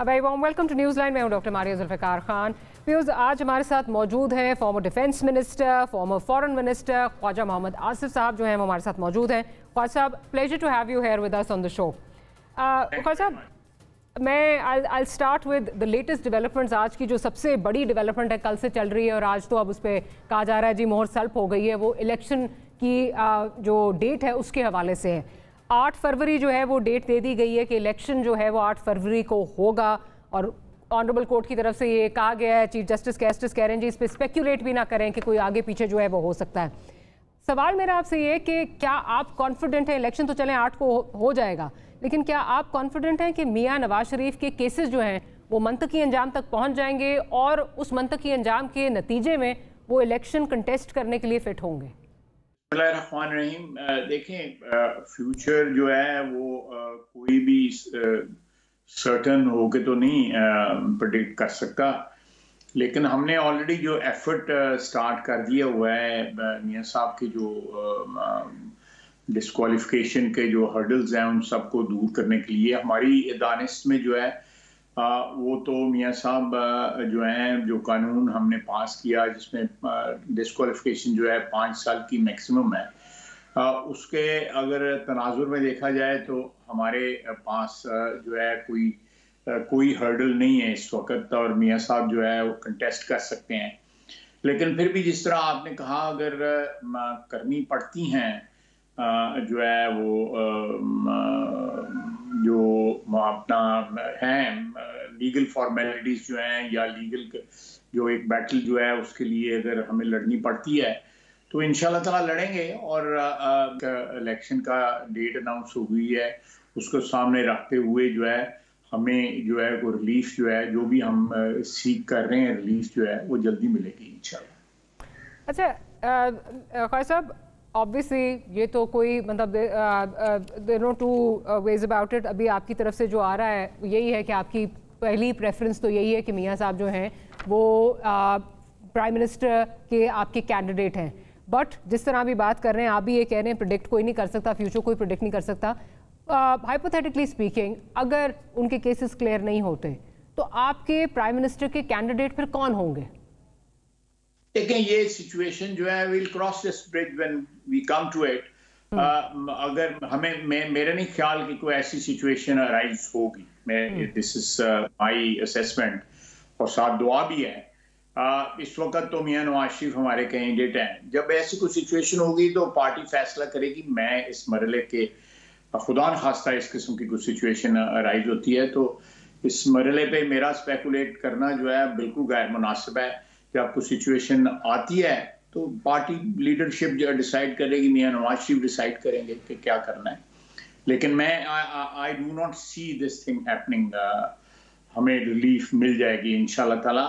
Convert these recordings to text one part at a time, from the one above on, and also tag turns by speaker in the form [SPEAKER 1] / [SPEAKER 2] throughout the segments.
[SPEAKER 1] Very warm welcome to news line. मैं हूं doctor Maria Zulfiqar Khan. Viewers, आज हमारे साथ मौजूद हैं former defence minister, former foreign minister Khawaja Muhammad Asif sahab जो हैं वो हमारे साथ मौजूद हैं। Khawaja sahab, pleasure to have you here with us on the show. Khawaja sahab, मैं I start with the latest developments. आज की जो सबसे बड़ी डेवलपमेंट है कल से चल रही है और आज तो अब उस पर कहा जा रहा है जी मोहर सल्प हो गई है, वो इलेक्शन की जो डेट है उसके हवाले से है। 8 फरवरी जो है वो डेट दे दी गई है कि इलेक्शन जो है वो 8 फरवरी को होगा और ऑनरेबल कोर्ट की तरफ से ये कहा गया है, चीफ जस्टिस कह रहे हैं जी इस पर स्पेक्यूलेट भी ना करें कि कोई आगे पीछे जो है वो हो सकता है। सवाल मेरा आपसे ये कि क्या आप कॉन्फिडेंट हैं, इलेक्शन तो चलें 8 को हो जाएगा, लेकिन क्या आप कॉन्फिडेंट हैं कि मियां नवाज शरीफ के केसेस जो हैं वो मंतकी अंजाम तक पहुंच जाएंगे और उस मंतकी अंजाम के नतीजे में वो इलेक्शन कंटेस्ट करने के लिए फिट होंगे?
[SPEAKER 2] रहीम, देखें, फ्यूचर जो है वो कोई भी सर्टन होके तो नहीं प्रेडिक्ट कर सकता, लेकिन हमने ऑलरेडी जो एफर्ट स्टार्ट कर दिया हुआ है मियां साहब के जो डिस्क्वालिफिकेशन के जो हर्डल्स हैं उन सबको दूर करने के लिए हमारी दानिश में जो है वो तो मियां साहब जो हैं, जो कानून हमने पास किया जिसमें डिस्क्वालिफिकेशन जो है 5 साल की मैक्सिमम है, उसके अगर तनाजुर में देखा जाए तो हमारे पास जो है कोई हर्डल नहीं है इस वक्त और मियां साहब जो है वो कंटेस्ट कर सकते हैं। लेकिन फिर भी जिस तरह आपने कहा, अगर करनी पड़ती हैं जो है वो जो अपना है लीगल फॉर्मेलिटीज जो हैं या लीगल जो एक बैटल जो है उसके लिए अगर हमें लड़नी पड़ती है तो इंशाल्लाह ताला लड़ेंगे। और इलेक्शन का डेट अनाउंस हो गई है, उसको सामने रखते हुए जो है हमें जो है वो रिलीफ जो है जो भी हम सीख कर रहे हैं रिलीफ जो है वो जल्दी मिलेगी इंशाल्लाह।
[SPEAKER 1] अच्छा ख्वाजा साहब, ऑब्वियसली ये तो कोई मतलब there no two ways about it. अभी आपकी तरफ से जो आ रहा है यही है कि आपकी पहली प्रेफरेंस तो यही है कि मियां साहब जो हैं वो प्राइम मिनिस्टर के आपके कैंडिडेट हैं, बट जिस तरह अभी बात कर रहे हैं आप भी ये कह रहे हैं प्रेडिक्ट कोई नहीं कर सकता, फ्यूचर कोई प्रेडिक्ट नहीं कर सकता। हाइपोथेटिकली स्पीकिंग, अगर उनके केसेस क्लियर नहीं होते तो आपके प्राइम मिनिस्टर के कैंडिडेट फिर कौन होंगे?
[SPEAKER 2] देखें, ये सिचुएशन जो है will cross this bridge when we come to it. अगर हमें मेरा नहीं ख्याल कि कोई ऐसी सिचुएशन अराइज होगी। दिस इज माय असेसमेंट और साथ दुआ भी है। इस वक्त तो मियां नवाज शरीफ हमारे कैंडिडेट हैं। जब ऐसी कोई सिचुएशन होगी तो पार्टी फैसला करेगी। मैं इस मरहले के खुदा न खास्ता इस किस्म की कुछ सिचुएशन अराइज होती है तो इस मरहले पे मेरा स्पेकुलेट करना जो है बिल्कुल गैर मुनासिब है। जब कोई सिचुएशन आती है तो पार्टी लीडरशिप जो डिसाइड करेगी, मियां नवाज शरीफ डिसाइड करेंगे कि क्या करना है। लेकिन मैं I do not see this thing happening. हमें रिलीफ मिल जाएगी इंशाल्लाह ताला।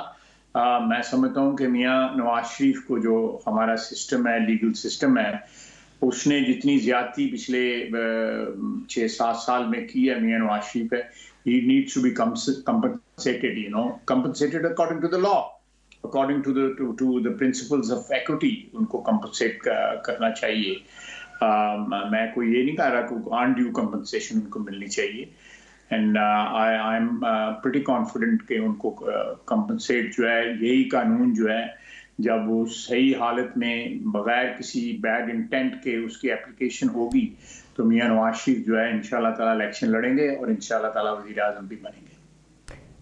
[SPEAKER 2] मैं समझता हूँ कि मियां नवाज शरीफ को जो हमारा सिस्टम है, लीगल सिस्टम है, उसने जितनी ज्यादती पिछले 6-7 साल में की है मियां नवाज शरीफ है, he needs to be compensated, compensated according to the law, according to the principles of equity. उनको compensate करना चाहिए। मैं कोई ये नहीं कह रहा कि undue compensation उनको मिलनी चाहिए, and I am pretty confident कि उनको compensate जो है, यही कानून जो है जब वो सही हालत में बगैर किसी बैड इंटेंट के उसकी एप्लीकेशन होगी तो मियां नवाज शरीफ जो है इंशाल्लाह ताला इलेक्शन लड़ेंगे और इंशाल्लाह ताला वज़ीर आज़म भी बनेंगे।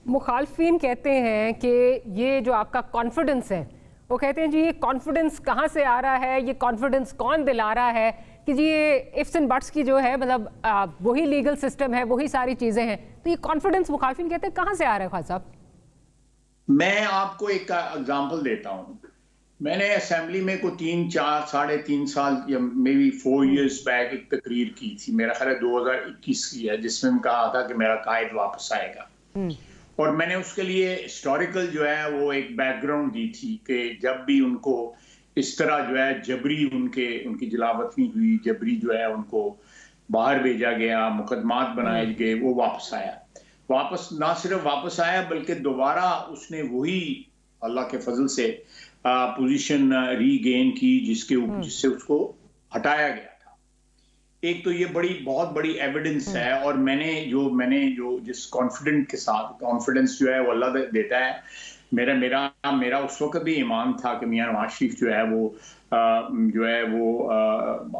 [SPEAKER 1] मुखालफिन कहते हैं कि ये जो आपका कॉन्फिडेंस है, वो कहते हैं जी ये कॉन्फिडेंस कहाँ से आ रहा है, ये कॉन्फिडेंस कौन दिला रहा है कि जी ये इफ्स एंड बट्स की जो है मतलब वही लीगल सिस्टम है, वही सारी चीज़ें हैं, तो ये कॉन्फिडेंस मुखालफिन कहते हैं कहाँ से आ रहा है ख्वाजा साहब?
[SPEAKER 2] मैं आपको एक एग्जांपल देता हूँ। मैंने असेंबली में को 3-4-3.5 साल या मे बी 4 इयर्स बैक एक तकरीर की थी, मेरा ख्याल है 2021 की है, जिसमें कहा था कि मेरा कायद वापस आएगा। और मैंने उसके लिए हिस्टोरिकल जो है वो एक बैकग्राउंड दी थी कि जब भी उनको इस तरह जो है जबरी उनकी जलावतनी हुई, जबरी जो है उनको बाहर भेजा गया, मुकदमात बनाए गए, वो वापस आया। वापस ना सिर्फ वापस आया बल्कि दोबारा उसने वही अल्लाह के फजल से पोजीशन रीगेन की जिससे उसको हटाया गया था। एक तो ये बहुत बड़ी एविडेंस है, और मैंने जो जिस कॉन्फिडेंस जो है वो अल्लाह देता है, मेरा उस वक्त भी ईमान था कि मियां नवाज शरीफ जो है वो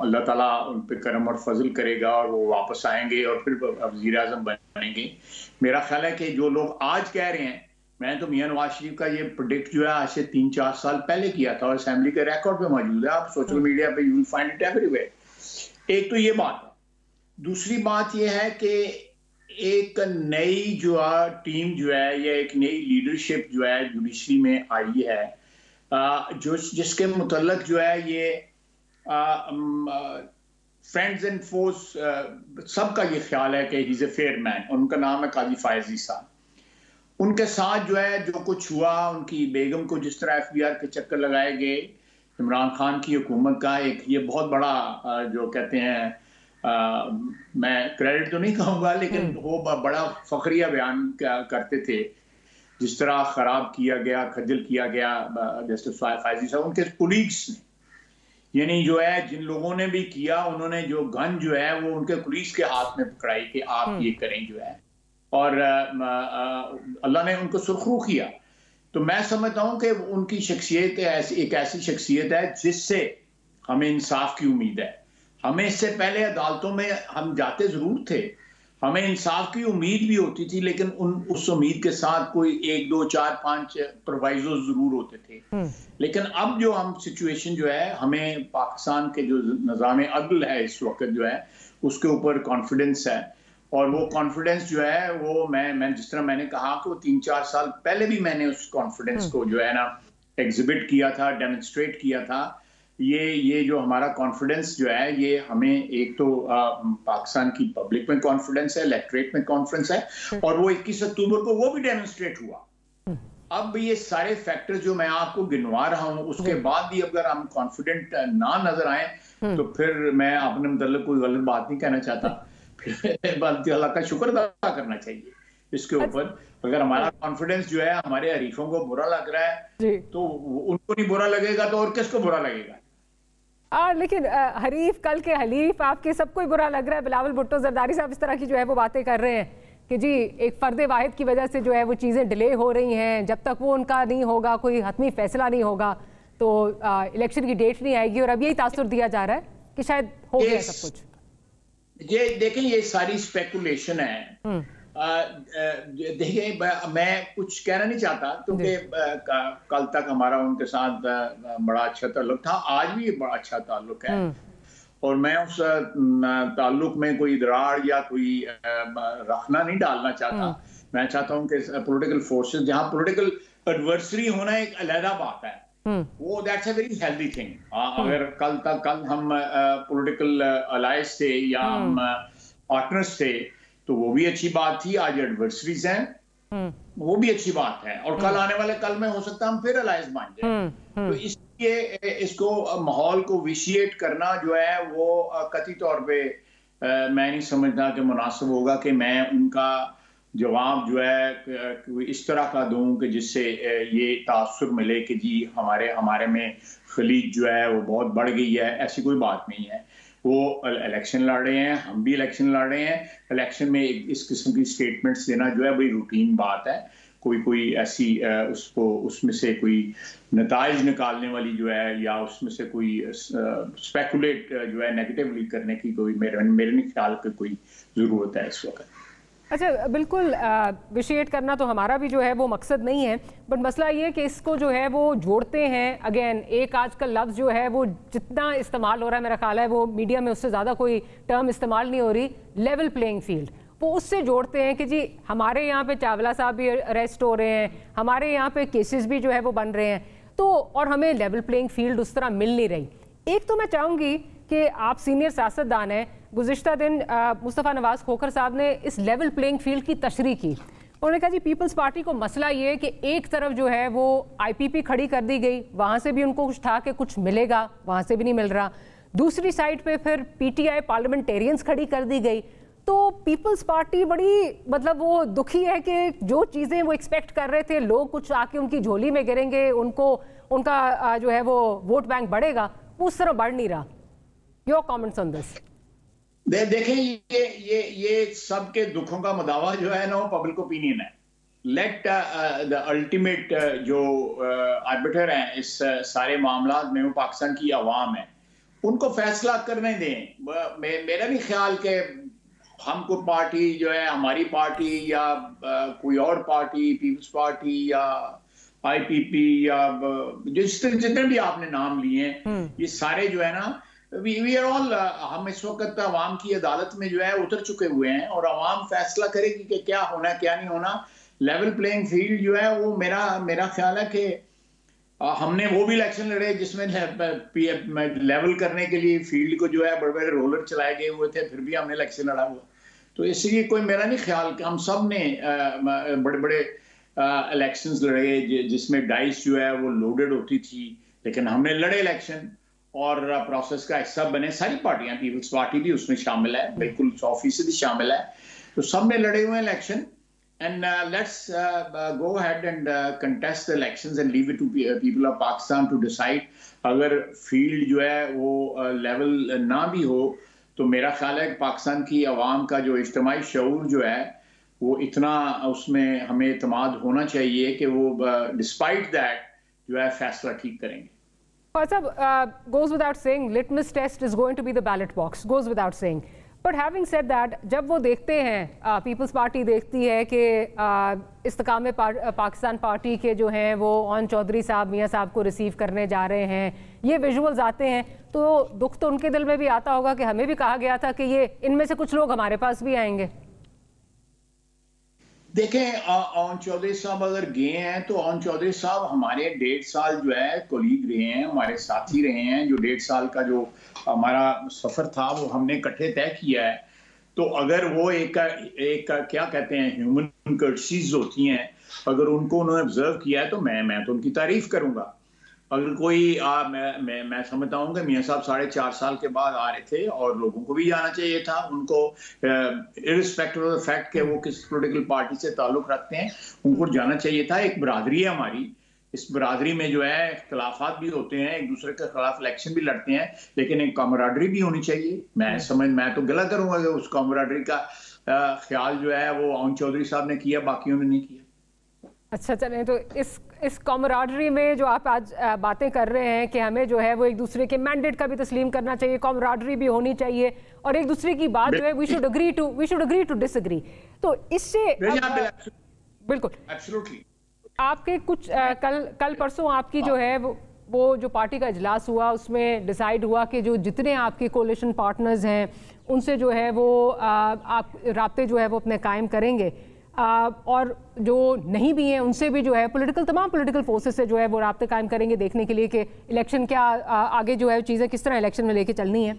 [SPEAKER 2] अल्लाह ताला उन पे करम और फजल करेगा और वो वापस आएंगे और फिर वज़ीर आज़म बनेंगे। मेरा ख्याल है कि जो लोग आज कह रहे हैं, मैंने तो मियां नवाज शरीफ का ये प्रोडिक्ट जो है आज से 3-4 साल पहले किया था, और असेंबली के रिकॉर्ड पे मौजूद है, आप सोशल मीडिया पे you will find it everywhere. एक तो ये बात है। दूसरी बात ये है कि एक नई जो टीम जो है या एक नई लीडरशिप जो है जुडिशरी में आई है, जिसके मुतल्लक जो है ये फ्रेंड्स एंड फोर्स सबका ये ख्याल है कि he is a fair man. उनका नाम है काजी फायजी साहब। उनके साथ जो है जो कुछ हुआ, उनकी बेगम को जिस तरह FBR के चक्कर लगाए गए, इमरान खान की हुकूमत का एक ये बहुत बड़ा जो कहते हैं, मैं क्रेडिट तो नहीं कहूँगा, लेकिन वो बड़ा फखरिया बयान करते थे, जिस तरह खराब किया गया, खज्जल किया गया जस्टिस फायजी साहब, उनके कुलीग्स ने, यानी जो है जिन लोगों ने भी किया, उन्होंने जो गन जो है वो उनके कुलीग्स के हाथ में पकड़ाई कि आप ये करें जो है, और अल्लाह ने उनको सुरखरू किया। तो मैं समझता हूँ कि उनकी शख्सियत एक ऐसी शख्सियत है जिससे हमें इंसाफ की उम्मीद है। हमें इससे पहले अदालतों में हम जाते जरूर थे, हमें इंसाफ की उम्मीद भी होती थी, लेकिन उस उम्मीद के साथ कोई 1, 2, 4, 5 प्रोवाइजो जरूर होते थे। लेकिन अब जो हम सिचुएशन जो है, हमें पाकिस्तान के जो निज़ाम अदल है इस वक्त जो है उसके ऊपर कॉन्फिडेंस है, और वो कॉन्फिडेंस जो है वो मैं जिस तरह मैंने कहा कि वो 3-4 साल पहले भी मैंने उस कॉन्फिडेंस को जो है ना एग्जिबिट किया था, डेमोन्स्ट्रेट किया था। ये जो हमारा कॉन्फिडेंस जो है, ये हमें एक तो पाकिस्तान की पब्लिक में कॉन्फिडेंस है, इलेक्टोरेट में कॉन्फिडेंस है, और वो 21 अक्टूबर को वो भी डेमोन्स्ट्रेट हुआ। अब ये सारे फैक्टर जो मैं आपको गिनवा रहा हूँ, उसके बाद भी अगर हम कॉन्फिडेंट ना नजर आए तो फिर मैं अपने मतलब कोई गलत बात नहीं कहना चाहता, फिर अल्लाह का शुक्र अदा करना चाहिए इसके ऊपर। अगर हमारा कॉन्फिडेंस जो है हमारे हरीफों को बुरा लग रहा है तो उनको नहीं बुरा लगेगा तो और किसको बुरा लगेगा?
[SPEAKER 1] लेकिन हरीफ कल के हलीफ आपके सबको ही बुरा लग रहा है। बिलावल भुट्टो जरदारी साहब इस तरह की जो है वो बातें कर रहे हैं कि जी एक फर्द वाहिद की वजह से जो है वो चीज़ें डिले हो रही हैं, जब तक वो उनका नहीं होगा, कोई हतमी फैसला नहीं होगा तो इलेक्शन की डेट नहीं आएगी, और अब यही तासुर दिया जा रहा है कि शायद हो गया सब कुछ।
[SPEAKER 2] ये देखें, ये सारी स्पेकुलेशन है। देखिए मैं कुछ कहना नहीं चाहता क्योंकि कल तक हमारा उनके साथ बड़ा अच्छा ताल्लुक था, आज भी बड़ा अच्छा ताल्लुक है, और मैं उस ताल्लुक में कोई दरार या कोई रखना नहीं डालना चाहता। मैं चाहता हूं कि पॉलिटिकल फोर्सेस, जहां पॉलिटिकल एडवर्सरी होना एक अलग बात है, वो that's a very healthy thing. अगर कल हम पॉलिटिकल अलायंस थे या हम पार्टनर्स थे तो वो भी अच्छी बात थी। आज एडवर्सरीज हैं, वो भी अच्छी बात है, और कल आने वाले कल में हो सकता है हम फिर अलायंस बन जाए। तो इसलिए इसको माहौल को विशिएट करना जो है वो कतई तौर पे मैं नहीं समझता कि मुनासिब होगा कि मैं उनका जवाब जो है इस तरह का दूं कि जिससे ये तासुर मिले कि जी हमारे में खलीज जो है वो बहुत बढ़ गई है। ऐसी कोई बात नहीं है। वो इलेक्शन लड़ रहे हैं, हम भी इलेक्शन लड़ रहे हैं। इलेक्शन में इस किस्म की स्टेटमेंट्स देना जो है बड़ी रूटीन बात है। कोई ऐसी उसमें से कोई नताइज निकालने वाली जो है या उसमें से कोई स्पेकुलेट जो है नेगेटिवली करने की कोई मेरे नहीं ख्याल की कोई ज़रूरत है इस वक्त।
[SPEAKER 1] अच्छा, बिल्कुल विशिएट करना तो हमारा भी जो है वो मकसद नहीं है, बट मसला ये कि इसको जो है वो जोड़ते हैं। अगेन एक आजकल लफ्ज़ जो है वो जितना इस्तेमाल हो रहा है, मेरा ख्याल है वो मीडिया में उससे ज़्यादा कोई टर्म इस्तेमाल नहीं हो रही, लेवल प्लेइंग फील्ड, वो उससे जोड़ते हैं कि जी हमारे यहाँ पे चावला साहब भी अरेस्ट हो रहे हैं, हमारे यहाँ पे केसेस भी जो है वो बन रहे हैं, तो और हमें लेवल प्लेइंग फील्ड उस तरह मिल नहीं रही। एक तो मैं चाहूँगी कि आप सीनियर सियासतदान हैं, गुज़िश्ता दिन मुस्तफ़ा नवाज़ खोखर साहब ने इस लेवल प्लेइंग फील्ड की तशरीह की। उन्होंने कहा जी पीपल्स पार्टी को मसला ये है कि एक तरफ जो है वो IPP खड़ी कर दी गई, वहाँ से भी उनको कुछ था कि कुछ मिलेगा, वहाँ से भी नहीं मिल रहा। दूसरी साइड पे फिर PTI पार्लियामेंटेरियंस खड़ी कर दी गई। तो पीपल्स पार्टी बड़ी मतलब वो दुखी है कि जो चीज़ें वो एक्सपेक्ट कर रहे थे, लोग कुछ आके उनकी झोली में गिरेंगे, उनका जो है वो वोट बैंक बढ़ेगा, वो उस तरह बढ़ नहीं रहा। Your comments on this?
[SPEAKER 2] देखें, ये सबके दुखों का मुदावा जो है ना, वो पब्लिक ओपिनियन है। लेट द अल्टीमेट जो आर्बिटर हैं इस सारे मामला में, वो पाकिस्तान की आवाम है, उनको फैसला करने दें। मेरा नहीं ख्याल कि हम कोई पार्टी जो है, हमारी पार्टी या कोई और पार्टी, पीपल्स पार्टी या IPP या जितने भी आपने नाम लिए हैं, ये सारे जो है ना, वी आर ऑल, हम इस वक्त अवाम की अदालत में जो है उतर चुके हुए हैं और अवाम फैसला करेगी कि क्या होना है क्या नहीं होना। लेवल प्लेइंग फील्ड जो है वो मेरा ख्याल है कि हमने वो भी इलेक्शन लड़े जिसमें लेवल करने के लिए फील्ड को जो है बड़े बड़े रोलर चलाए गए हुए थे, फिर भी हमने इलेक्शन लड़ा हुआ। तो इसलिए कोई मेरा नहीं ख्याल कि हम सब ने बड़े बड़े इलेक्शंस लड़े जिसमें डाइस जो है वो लोडेड होती थी, लेकिन हमने लड़े इलेक्शन और प्रोसेस का हिस्सा बने। सारी पार्टियां, पीपल्स पार्टी भी उसमें शामिल है, बिल्कुल 100% शामिल है। तो सब ने लड़े हुए election, and let's go ahead and contest the elections and leave it to people of Pakistan to decide। अगर फील्ड जो है वो लेवल ना भी हो तो मेरा ख्याल है कि पाकिस्तान की आवाम का जो इज्तिमाई शऊर जो है वो इतना, उसमें हमें इत्मीनान होना चाहिए कि वो डिस्पाइट दैट जो है फैसला ठीक करेंगे।
[SPEAKER 1] goes without saying, litmus test is going to be the ballot box, goes without saying. But having said that, जब वो देखते हैं, पीपल्स पार्टी देखती है कि इस्तेकाम पाकिस्तान पार्टी के जो हैं वो ऑन चौधरी साहब, मियाँ साहब को रिसीव करने जा रहे हैं, ये विजुअल्स आते हैं, तो दुख तो उनके दिल में भी आता होगा कि हमें भी कहा गया था कि ये इनमें से कुछ लोग हमारे पास भी आएंगे।
[SPEAKER 2] देखें, ऑन चौधरी साहब अगर गए हैं तो ऑन चौधरी साहब हमारे 1.5 साल जो है कोलीग रहे हैं, हमारे साथी रहे हैं। जो 1.5 साल का जो हमारा सफर था वो हमने इकट्ठे तय किया है। तो अगर वो एक क्या कहते हैं, ह्यूमन कर्टसीज होती हैं, अगर उनको उन्होंने ऑब्जर्व किया है तो मैं तो उनकी तारीफ करूंगा। अगर कोई मैं समझता हूँ कि मियाँ साहब 4.5 साल के बाद आ रहे थे और लोगों को भी जाना चाहिए था, उनको इर्रिस्पेक्टिव ऑफ द फैक्ट कि वो किस पॉलिटिकल पार्टी से ताल्लुक रखते हैं, उनको जाना चाहिए था। एक बरादरी है हमारी, इस बरादरी में जो है इख्तलाफात भी होते हैं, एक दूसरे के खिलाफ इलेक्शन भी लड़ते हैं, लेकिन एक कामराडरी भी होनी चाहिए। मैं तो गिला करूंगा कि उस कामराडरी का ख्याल जो है वो ऑन चौधरी साहब ने किया, बाकियों ने नहीं किया।
[SPEAKER 1] अच्छा, चलें तो इस कॉमराडरी में जो आप आज बातें कर रहे हैं कि हमें जो है वो एक दूसरे के मैंडेट का भी तस्लीम करना चाहिए, कॉमराडरी भी होनी चाहिए और एक दूसरे की बात जो है we should agree to disagree. तो इससे बिल्कुल एब्सोल्युटली आपके कुछ कल परसों आपकी जो है वो जो पार्टी का इजलास हुआ उसमें डिसाइड हुआ कि जो जितने आपके कोलिशन पार्टनर्स हैं उनसे जो है वो आप राब्ते जो है वो अपने कायम करेंगे, और जो नहीं भी हैं उनसे भी जो है तमाम पॉलिटिकल फोर्सेस से जो है वो राब्ते कायम करेंगे देखने के लिए कि इलेक्शन क्या आगे जो है चीज़ें किस तरह इलेक्शन में लेके चलनी है।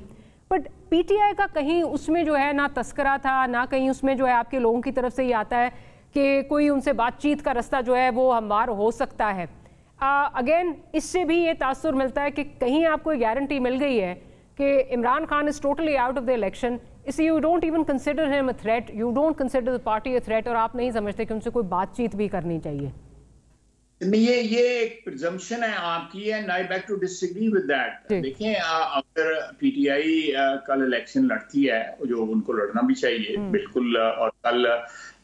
[SPEAKER 1] बट PTI का कहीं उसमें जो है ना तस्करा था, ना कहीं उसमें जो है आपके लोगों की तरफ से ये आता है कि कोई उनसे बातचीत का रास्ता जो है वो हमवार हो सकता है। अगेन इससे भी ये तासुर मिलता है कि कहीं आपको गारंटी मिल गई है कि Imran Khan is totally out of the election, इसलिए you don't even consider him a threat, you don't consider the party a threat, और आप नहीं समझते कि उनसे कोई बातचीत भी करनी चाहिए।
[SPEAKER 2] ये एक प्रिजम्पशन है आपकी, and I back to disagree with that. देखें, अगर PTI कल इलेक्शन लड़ती है, जो उनको लड़ना भी चाहिए बिल्कुल, और कल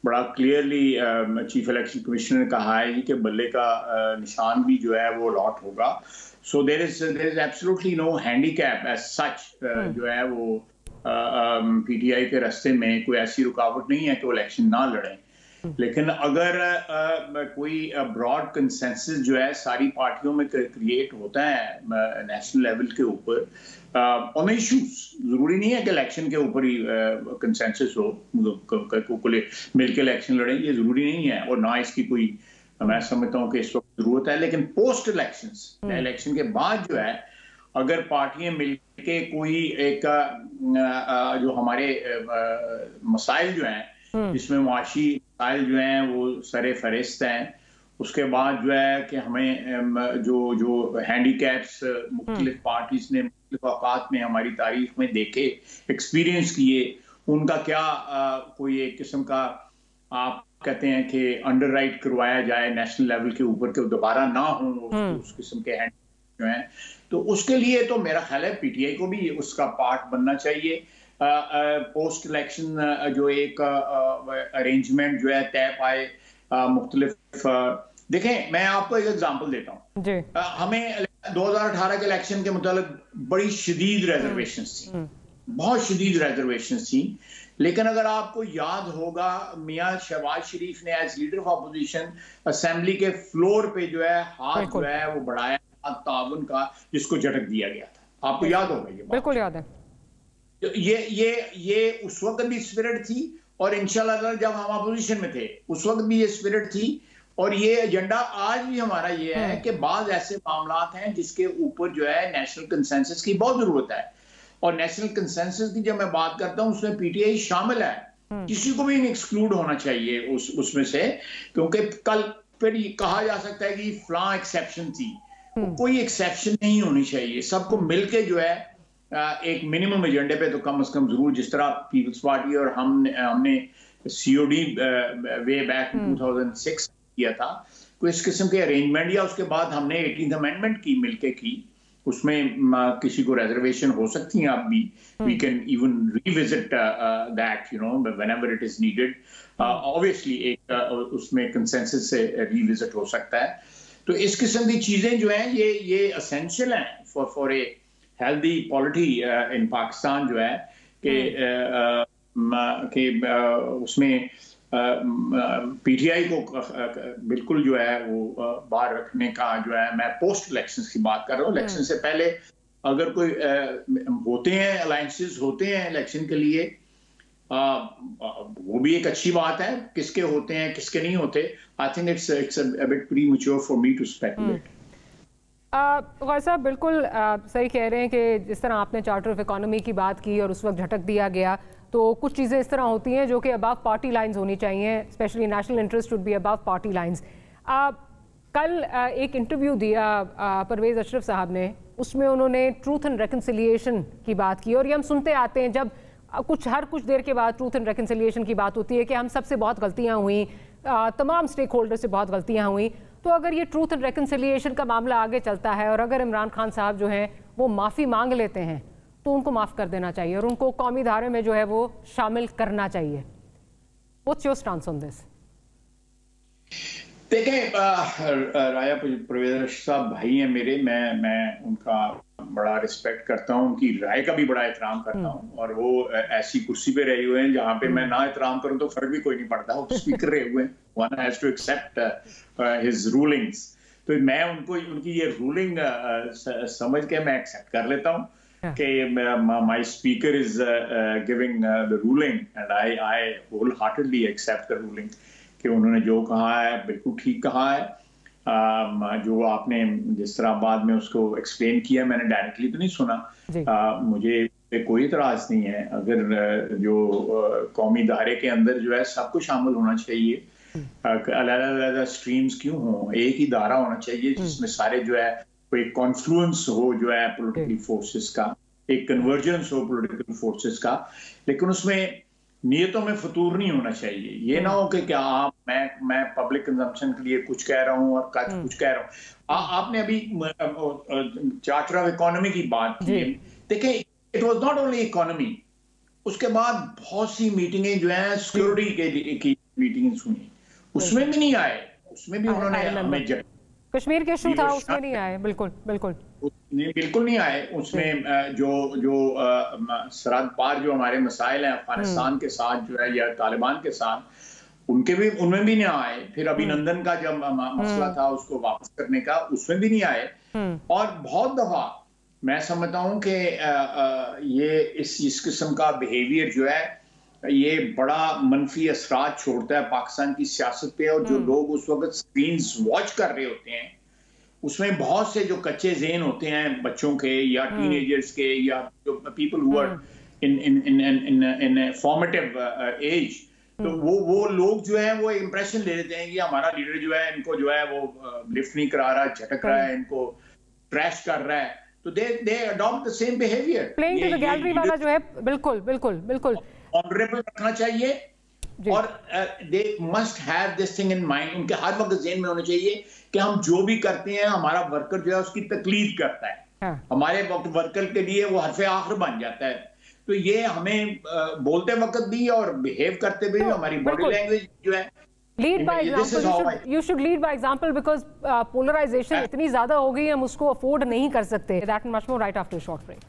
[SPEAKER 2] बड़ा क्लियरली चीफ इलेक्शन कमिश्नर ने कहा है कि बल्ले का निशान भी जो है वो लॉट होगा। So there is absolutely no handicap as such जो है वो PTI के रास्ते में कोई ऐसी रुकावट नहीं है कि वो इलेक्शन ना लड़ें। लेकिन अगर कोई ब्रॉड कंसेंसस जो है सारी पार्टियों में क्रिएट होता है नेशनल लेवल के ऊपर ऑन इश्यूज, जरूरी नहीं है कि इलेक्शन के ऊपर ही कंसेंसस हो, मिलकर इलेक्शन लड़ें, ये जरूरी नहीं है, और ना इसकी कोई मैं समझता हूँ कि इस वक्त जरूरत है। लेकिन पोस्ट इलेक्शन के बाद जो है अगर पार्टियां मिलके कोई एक जो हमारे मसाइल जो हैं जिसमें मुआशी मसाइल जो हैं वो सरे फहरिस्त हैं, उसके बाद जो है कि हमें जो हैंडीकैप्स मुख्तलिफ पार्टीज ने मुख्तलिफ औकात में हमारी तारीख में देखे, एक्सपीरियंस किए, उनका क्या कोई एक किस्म का आप कहते हैं कि अंडर राइट करवाया जाए नेशनल लेवल के ऊपर के दोबारा ना हो उस किस्म के हैंड जो हैं, तो उसके लिए तो मेरा ख्याल है PTI को भी उसका पार्ट बनना चाहिए। पोस्ट इलेक्शन जो एक अरेंजमेंट जो है तय पाए मुख्तलिफ। देखें, मैं आपको एक एग्जांपल देता हूँ। हमें 2018 के इलेक्शन के मुताबिक बड़ी शदीद रिजर्वेशंस थी, बहुत शदीद रिजर्वेशंस थी। लेकिन अगर आपको याद होगा, मियां शहबाज शरीफ ने as leader of opposition assembly के फ्लोर पे जो है हाथ जो है वो बढ़ाया ताउन का, जिसको झटक दिया गया था। आपको याद होगा ये बात?
[SPEAKER 1] बिल्कुल याद है।
[SPEAKER 2] ये उस वक्त भी स्पिरिट थी, और इंशाल्लाह जब हम अपोजिशन में थे उस वक्त भी ये स्पिरिट थी। और ये एजेंडा आज भी हमारा ये है कि बाद ऐसे मामलात हैं जिसके ऊपर जो है नेशनल कंसेंसस की बहुत जरूरत है। और नेशनल कंसेंसस की जब मैं बात करता हूं उसमें पीटीआई शामिल है, किसी को भी एक्सक्लूड होना चाहिए उसमें से, क्योंकि कल फिर कहा जा सकता है कि फ्लां एक्सेप्शन थी। कोई एक्सेप्शन नहीं होनी चाहिए, सबको मिलके जो है एक मिनिमम एजेंडे पे तो कम से कम जरूर, जिस तरह पीपल्स पार्टी और हमने सीओडी वे बैक 2006 किया था, कोई इस किस्म के अरेंजमेंट, या उसके बाद हमने 18th अमेंडमेंट की मिलके की, उसमें किसी को रिजर्वेशन हो सकती है। अब भी we can even revisit that whenever it is needed. Obviously एक उसमें कंसेंसस से रिविजिट हो सकता है। तो इस किस्म की चीजें जो हैं ये एसेंशियल हैं फॉर ए हेल्दी पॉलिटी इन पाकिस्तान, जो है कि उसमें पीटीआई को बिल्कुल जो है वो बाहर रखने का जो है, मैं पोस्ट इलेक्शंस की बात कर रहा हूँ। इलेक्शन से पहले अगर कोई होते हैं अलायंसेस होते हैं इलेक्शन के लिए, वो भी एक अच्छी बात है। किसके होते हैं किसके नहीं होते, I think it's a bit premature for me to speculate.
[SPEAKER 1] Gohar sahab बिल्कुल सही कह रहे हैं कि जिस तरह आपने चार्टर ऑफ इकोनॉमी की बात की और उस वक्त झटक दिया गया, तो कुछ चीज़ें इस तरह होती हैं जो कि अबव पार्टी लाइंस होनी चाहिए, specially national interest would be above party lines. कल एक इंटरव्यू दिया परवेज़ अशरफ साहब ने, उसमें उन्होंने ट्रूथ एंड रेकन्सिलिएशन की बात की। और ये हम सुनते आते हैं, जब हर कुछ देर के बाद ट्रूथ एंड रेकन्सिलिएशन की बात होती है कि हम सबसे बहुत गलतियाँ हुई, तमाम स्टेक होल्डर से बहुत गलतियाँ हुई। तो अगर ये ट्रूथ एंड रेकन्सिलिएशन का मामला आगे चलता है और अगर इमरान खान साहब जो हैं वो माफ़ी मांग लेते हैं, तो उनको माफ़ कर देना चाहिए और उनको कौमी धारे में जो है वो शामिल करना चाहिए। What's your stance on this?
[SPEAKER 2] देखें, राया परवेज़ साहब भाई हैं मेरे, मैं उनका बड़ा रिस्पेक्ट करता हूं, उनकी राय का भी बड़ा एहतराम करता हूं। और वो ऐसी कुर्सी पे रहे हुए हैं जहां पे मैं ना एहतराम करूं तो फर्क भी कोई नहीं पड़ता। वो स्पीकर रहे हुए हैं, one has to accept his rulings. तो मैं उनकी ये रूलिंग समझ के मैं एक्सेप्ट कर लेता हूं कि my speaker is giving the ruling and I wholeheartedly accept the ruling कि उन्होंने जो कहा है बिल्कुल ठीक कहा है। जो आपने जिस तरह बाद में उसको एक्सप्लेन किया, मैंने डायरेक्टली तो नहीं सुना, मुझे कोई इतराज नहीं है। अगर जो कौमी दायरे के अंदर जो है सबको शामिल होना चाहिए, अलग-अलग स्ट्रीम्स क्यों हो, एक ही दायरा होना चाहिए जिसमें सारे जो है कोई कॉन्फ्लुएंस हो जो है पॉलिटिकल फोर्सेस का, एक कन्वर्जेंस हो पॉलिटिकल फोर्सेस का। लेकिन उसमें नियतों में फतूर नहीं होना चाहिए। ये ना हो कि क्या मैं पब्लिक कंजम्पशन के लिए कुछ कह रहा हूं और कुछ कह रहा हूं। आपने अभी चार्टर ऑफ इकोनॉमी की बात की, देखिए it was not only economy, उसके बाद बहुत सी मीटिंगें जो है सिक्योरिटी की मीटिंग्स हुई, उसमें भी नहीं आए, उसमें भी उन्होंने हमें
[SPEAKER 1] कश्मीर के इशू था उसमें नहीं आए, बिल्कुल
[SPEAKER 2] नहीं आए। उसमें जो सरहद पार जो हमारे मसाइल हैं अफगानिस्तान के साथ जो है या तालिबान के साथ, उनमें भी नहीं आए। फिर अभिनंदन का जब मसला था उसको वापस करने का, उसमें भी नहीं आए। और बहुत दफा मैं समझता हूं कि ये इस किस्म का बिहेवियर जो है ये बड़ा मनफी असरात छोड़ता है पाकिस्तान की सियासत पे। और जो लोग उस वक्त स्क्रीन्स वॉच कर रहे होते हैं, उसमें बहुत से जो कच्चे ज़हन होते हैं बच्चों के या टीनेजर्स के या जो people who are in formative age, तो वो लोग जो है वो इंप्रेशन ले लेते हैं कि हमारा लीडर जो है इनको जो है वो लिफ्ट नहीं करा रहा, झटक रहा है, इनको ट्रैश कर रहा है। तो they adopt the same behaviour.
[SPEAKER 1] Playing to the gallery वाला जो है, बिल्कुल
[SPEAKER 2] ऑनरेबल रखना चाहिए। और they must have this thing in mind, उनके हर वक्त ज़हन में होना चाहिए कि हम जो भी करते हैं हमारा वर्कर जो है उसकी तकलीफ करता है। हमारे वर्कर के लिए वो हरफ आखिर बन जाता है। तो ये हमें बोलते वक्त भी और बिहेव करते भी हमारी बॉडी लैंग्वेज जो है
[SPEAKER 1] lead by example, you should lead by example because polarisation इतनी ज्यादा हो गई हम उसको अफोर्ड नहीं कर सकते. That much more right after short break.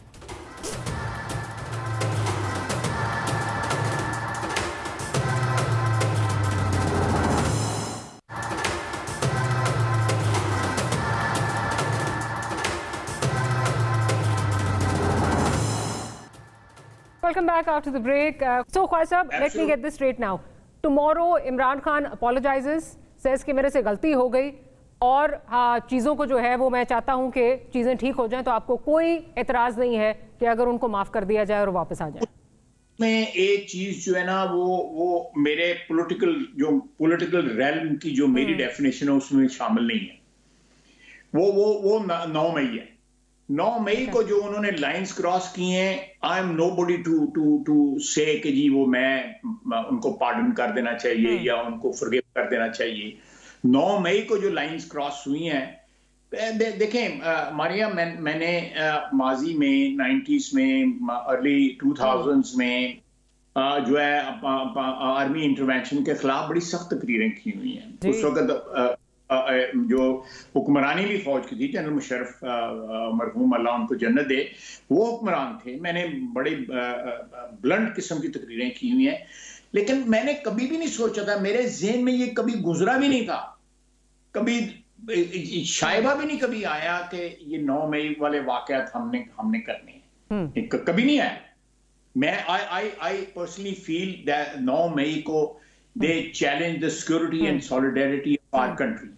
[SPEAKER 1] Welcome back after the break. So, Khwaja Sahab, let me get this straight now. Tomorrow, Imran Khan apologizes, says कि मेरे से गलती हो गई और हाँ चीज़ों को जो है वो मैं चाहता हूँ कि चीज़ें ठीक हो जाएं, तो आपको कोई एतराज़ नहीं है कि अगर उनको माफ़ कर दिया जाए और वापस आ जाए.
[SPEAKER 2] में एक चीज़ जो है ना वो मेरे पॉलिटिकल रेल्म की जो मेरी डेफिनेशन है उसमें शामिल नहीं है. वो 9 मई है. 9 मई को जो उन्होंने लाइंस क्रॉस की हैं, आई एम नोबडी टू से कि जी वो मैं उनको पार्डन कर देना चाहिए या उनको फॉरगिव कर देना चाहिए. 9 मई को जो लाइंस क्रॉस हुई हैं, देखें मारिया, मैंने माजी में 90s में अर्ली 2000s में जो है आर्मी इंटरवेंशन के खिलाफ बड़ी सख्त तकरीरें की हुई हैं. उस वक्त जो हुक्मरानी भी फौज की थी, जनरल मुशर्रफ मरहूम अल्लाह उनको जन्नत दे, वो हुक्मरान थे. मैंने बड़ी ब्लंट किस्म की तकरीरें की हुई हैं, लेकिन मैंने कभी भी नहीं सोचा था, मेरे जहन में ये कभी गुजरा भी नहीं था, कभी शायबा भी नहीं कभी आया कि ये 9 मई वाले वाकयात हमने करने हैं. कभी नहीं आया. मैं आई पर्सनली फील दैट 9 मई को they challenge the security and solidarity of our country.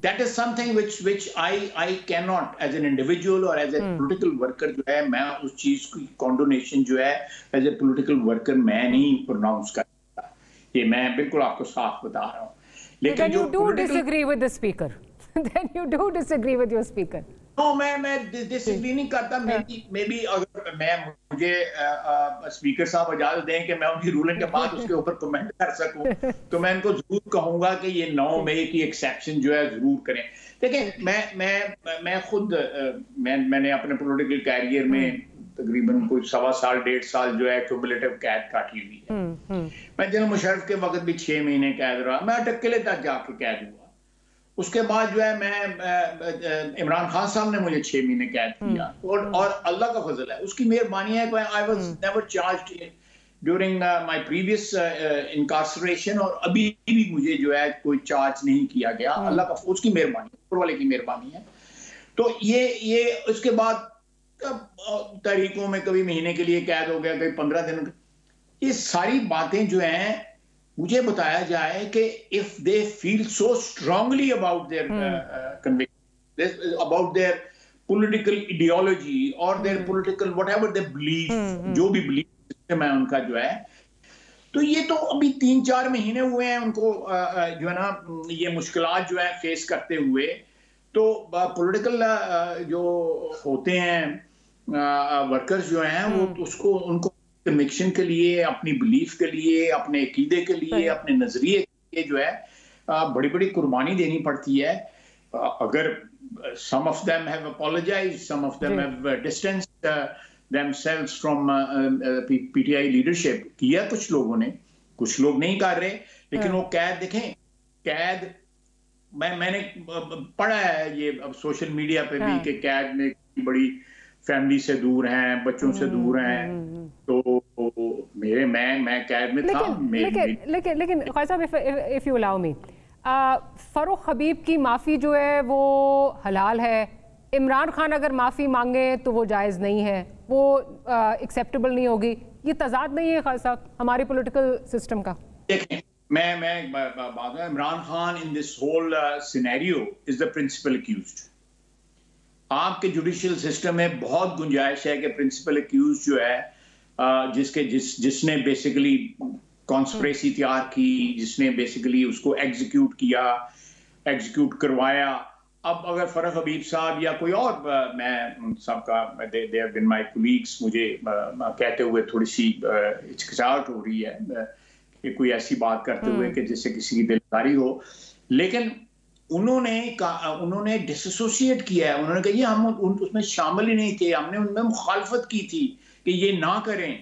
[SPEAKER 2] That is something which I cannot as an individual or as a political worker जो है, मैं उस चीज की condonation जो है as a political worker मैं नहीं pronounce करता. ये मैं बिल्कुल आपको साफ बता रहा हूँ. लेकिन
[SPEAKER 1] you do disagree with the speaker. Then you do disagree with your speaker.
[SPEAKER 2] No, मैं डिसएग्री नहीं करता. मे बी अगर मुझे स्पीकर साहब इजाजत दें कि मैं उनकी रूलिंग के बाद उसके ऊपर कमेंट कर सकूं, तो मैं इनको जरूर कहूंगा कि ये 9 मई की एक्सेप्शन जो है जरूर करें. देखिए मैं खुद मैंने अपने पॉलिटिकल कैरियर में तकरीबन कोई 1.25 साल 1.5 साल जो है क्यूमुलेटिव कैद काटी हुई है. मैं जनरल मुशर्रफ के वक्त भी 6 महीने कैद रहा. मैं अटकले तक जाके कैद हुआ. उसके बाद जो है मैं इमरान खान साहब ने मुझे 6 महीने कैद किया और अल्लाह का फजल है, उसकी मेहरबानी है. I was never charged during my previous इनकार्सरेशन और अभी भी मुझे जो है कोई चार्ज नहीं किया गया. अल्लाह का उसकी मेहरबानी, ऊपर वाले की मेहरबानी है. तो ये उसके बाद तारीखों में कभी महीने के लिए कैद हो गया, कभी 15 दिन. ये सारी बातें जो हैं मुझे बताया जाए कि if they feel so strongly about their conviction, about their political ideology or their political whatever they believe, जो भी belief system है उनका जो है, तो ये तो अभी 3-4 महीने हुए हैं उनको जो है ना ये मुश्किलात जो है फेस करते हुए. तो पॉलिटिकल जो होते हैं वर्कर्स जो हैं वो उसको उनको कन्विक्शन के लिए, अपनी बिलीफ के लिए, अपने अकीदे के लिए, अपने नजरिए के लिए जो है बड़ी बड़ी कुर्बानी देनी पड़ती है. अगर some of them have apologized, some of them have distanced themselves from PTI leadership, किया कुछ लोगों ने, कुछ लोग नहीं कर रहे. लेकिन वो कैद देखें, कैद मैंने पढ़ा है ये अब सोशल मीडिया पे भी कि कैद में बड़ी फैमिली से दूर हैं, बच्चों से दूर हैं. तो मैं कैद में था.
[SPEAKER 1] लेकिन Khwaja Sahab, if you allow me, Farrukh हबीब की माफ़ी जो है वो हलाल है. इमरान खान अगर माफ़ी मांगे तो वो जायज़ नहीं है, वो एक्सेप्टेबल नहीं होगी. ये तजाद नहीं है ख्वाजा साहब हमारे पॉलिटिकल सिस्टम का?
[SPEAKER 2] देखें, मैं बात है, Imran Khan in this whole scenario is the principal accused. आपके जुडिशियल सिस्टम में बहुत गुंजाइश है कि प्रिंसिपल अक्यूज जो है जिसने बेसिकली कॉन्स्पिरेसी तैयार की, जिसने बेसिकली उसको एग्जीक्यूट करवाया. अब अगर फरूख हबीब साहब या कोई और, मैं सबका they have been my colleagues, मुझे कहते हुए थोड़ी सी हिचकिचाहट हो रही है कि कोई ऐसी बात करते हुए कि जिससे किसी की दिलदारी हो. लेकिन उन्होंने डिसोसिएट किया है. उन्होंने कहा ये हम उसमें शामिल ही नहीं थे, हमने उनमें मुखालफत की थी कि ये ना करें।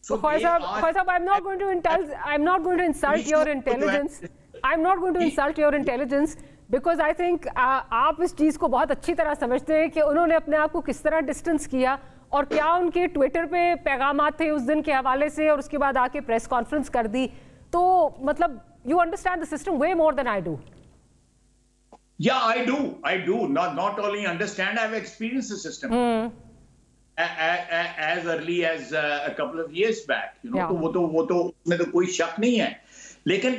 [SPEAKER 1] Khwaj Sahab, I'm not going to insult your intelligence. I'm not going to insult your intelligence because I think आप इस चीज़ को बहुत अच्छी तरह समझते हैं कि उन्होंने अपने आप को किस तरह डिस्टेंस किया और क्या उनके ट्विटर पे पैगामात थे उस दिन के हवाले से और उसके बाद आके प्रेस कॉन्फ्रेंस कर दी। तो मतलब you understand the system way more than I do.
[SPEAKER 2] Yeah, I do. Not only understand, I've experienced the system. As early as a couple of years back, you know.
[SPEAKER 1] Yeah.
[SPEAKER 2] तो वो तो उसमें तो कोई शक नहीं है। लेकिन